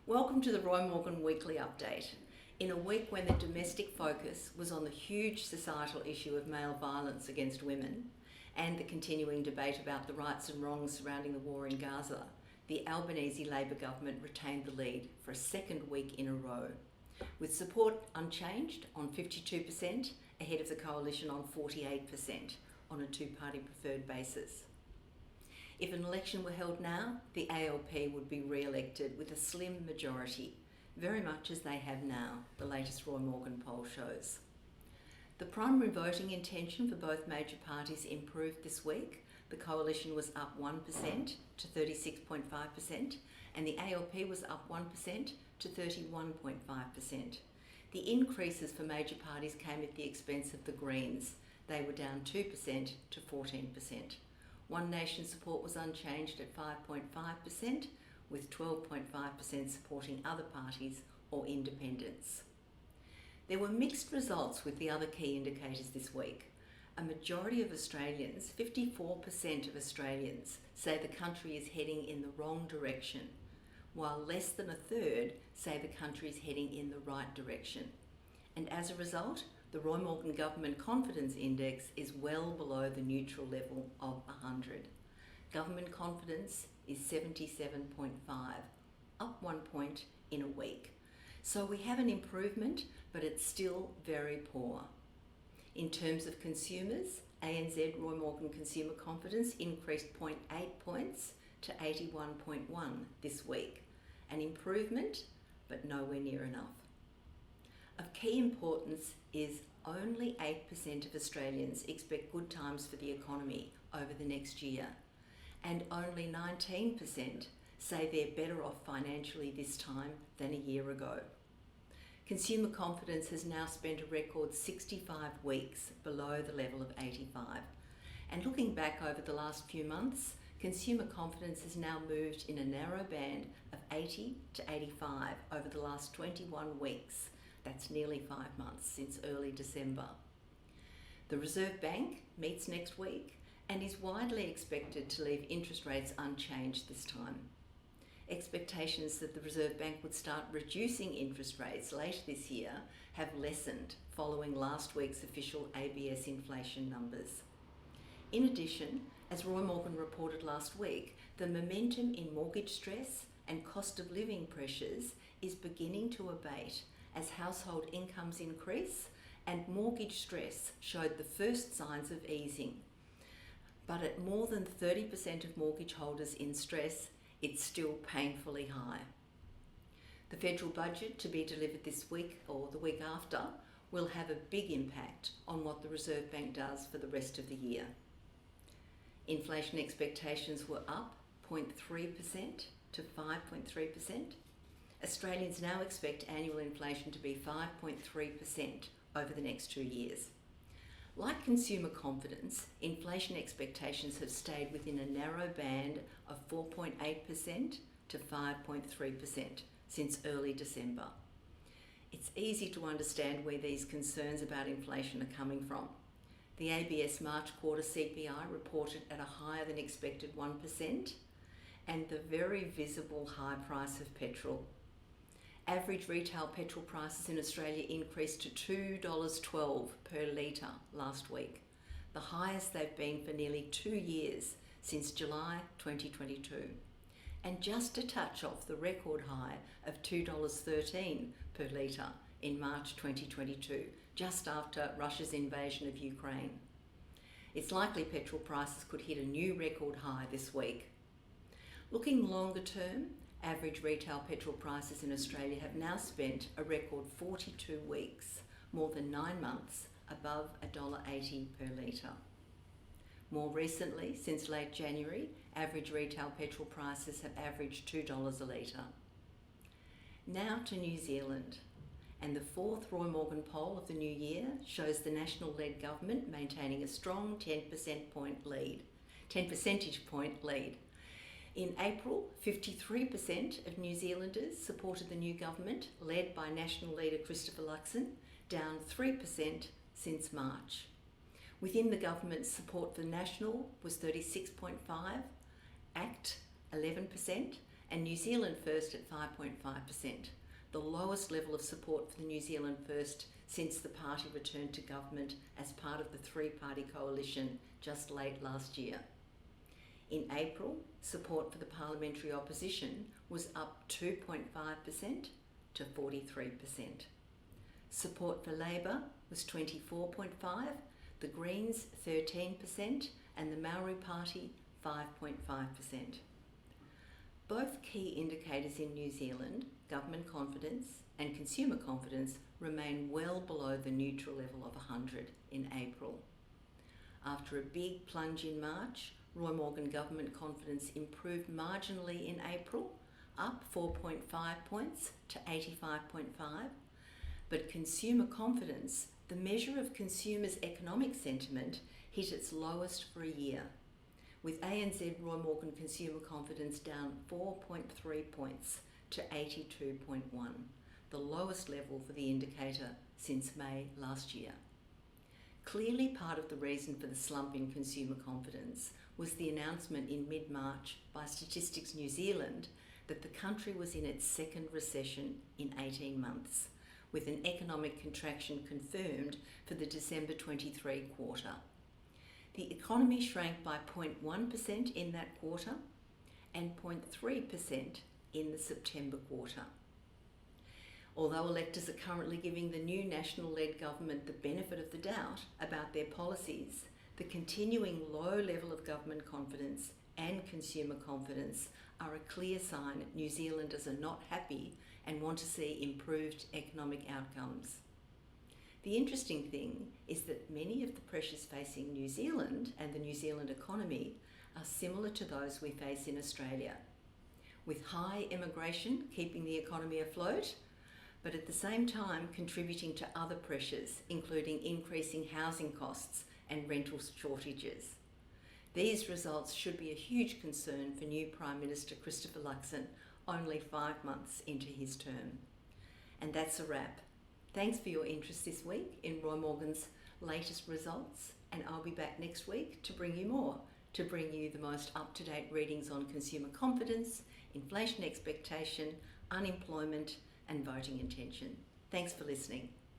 Welcome to the Roy Morgan Weekly Update. In a week when the domestic focus was on the huge societal issue of male violence against women and the continuing debate about the rights and wrongs surrounding the war in Gaza, the Albanese Labor government retained the lead for a second week in a row, with support unchanged on 52%, ahead of the coalition on 48% on a two-party preferred basis. If an election were held now, the ALP would be re-elected with a slim majority, very much as they have now, the latest Roy Morgan poll shows. The primary voting intention for both major parties improved this week. The coalition was up 1% to 36.5%, and the ALP was up 1% to 31.5%. The increases for major parties came at the expense of the Greens. They were down 2% to 14%. One Nation support was unchanged at 5.5%, with 12.5% supporting other parties or independents. There were mixed results with the other key indicators this week. A majority of Australians, 54% of Australians, say the country is heading in the wrong direction, while less than a third say the country is heading in the right direction. And as a result, the Roy Morgan Government Confidence Index is well below the neutral level of 100. Government confidence is 77.5, up 1 point in a week. So we have an improvement, but it's still very poor. In terms of consumers, ANZ Roy Morgan Consumer Confidence increased 0.8 points to 81.1 this week. An improvement, but nowhere near enough. Of key importance is only 8% of Australians expect good times for the economy over the next year, and only 19% say they're better off financially this time than a year ago. Consumer confidence has now spent a record 65 weeks below the level of 85. And looking back over the last few months, consumer confidence has now moved in a narrow band of 80 to 85 over the last 21 weeks. That's nearly 5 months since early December. The Reserve Bank meets next week and is widely expected to leave interest rates unchanged this time. Expectations that the Reserve Bank would start reducing interest rates later this year have lessened following last week's official ABS inflation numbers. In addition, as Roy Morgan reported last week, the momentum in mortgage stress and cost of living pressures is beginning to abate as household incomes increase and mortgage stress showed the first signs of easing. But at more than 30% of mortgage holders in stress, it's still painfully high. The federal budget to be delivered this week or the week after will have a big impact on what the Reserve Bank does for the rest of the year. Inflation expectations were up 0.3% to 5.3%. Australians now expect annual inflation to be 5.3% over the next 2 years. Like consumer confidence, inflation expectations have stayed within a narrow band of 4.8% to 5.3% since early December. It's easy to understand where these concerns about inflation are coming from. The ABS March quarter CPI reported at a higher than expected 1%, and the very visible high price of petrol. Average retail petrol prices in Australia increased to $2.12 per litre last week, the highest they've been for nearly 2 years since July 2022, and just a touch off the record high of $2.13 per litre in March 2022, just after Russia's invasion of Ukraine. It's likely petrol prices could hit a new record high this week. Looking longer term, average retail petrol prices in Australia have now spent a record 42 weeks, more than 9 months, above $1.80 per litre. More recently, since late January, average retail petrol prices have averaged $2 a litre. Now to New Zealand, and the fourth Roy Morgan poll of the new year shows the National-led government maintaining a strong 10 percentage point lead. In April, 53% of New Zealanders supported the new government, led by National leader Christopher Luxon, down 3% since March. Within the government, support for National was 36.5%, ACT 11%, and New Zealand First at 5.5%, the lowest level of support for the New Zealand First since the party returned to government as part of the three-party coalition just late last year. In April, support for the parliamentary opposition was up 2.5% to 43%. Support for Labor was 24.5%, the Greens 13%, and the Maori Party 5.5%. Both key indicators in New Zealand, government confidence and consumer confidence, remain well below the neutral level of 100 in April. After a big plunge in March, Roy Morgan government confidence improved marginally in April, up 4.5 points to 85.5, but consumer confidence, the measure of consumers' economic sentiment, hit its lowest for a year, with ANZ Roy Morgan consumer confidence down 4.3 points to 82.1, the lowest level for the indicator since May last year. Clearly, part of the reason for the slump in consumer confidence was the announcement in mid-March by Statistics New Zealand that the country was in its second recession in 18 months, with an economic contraction confirmed for the December 23 quarter. The economy shrank by 0.1% in that quarter and 0.3% in the September quarter. Although electors are currently giving the new national-led government the benefit of the doubt about their policies, the continuing low level of government confidence and consumer confidence are a clear sign New Zealanders are not happy and want to see improved economic outcomes. The interesting thing is that many of the pressures facing New Zealand and the New Zealand economy are similar to those we face in Australia, with high immigration keeping the economy afloat, but at the same time contributing to other pressures, including increasing housing costs and rental shortages. These results should be a huge concern for new Prime Minister Christopher Luxon, only 5 months into his term. And that's a wrap. Thanks for your interest this week in Roy Morgan's latest results, and I'll be back next week to bring you more, to bring you the most up-to-date readings on consumer confidence, inflation expectation, unemployment, and voting intention. Thanks for listening.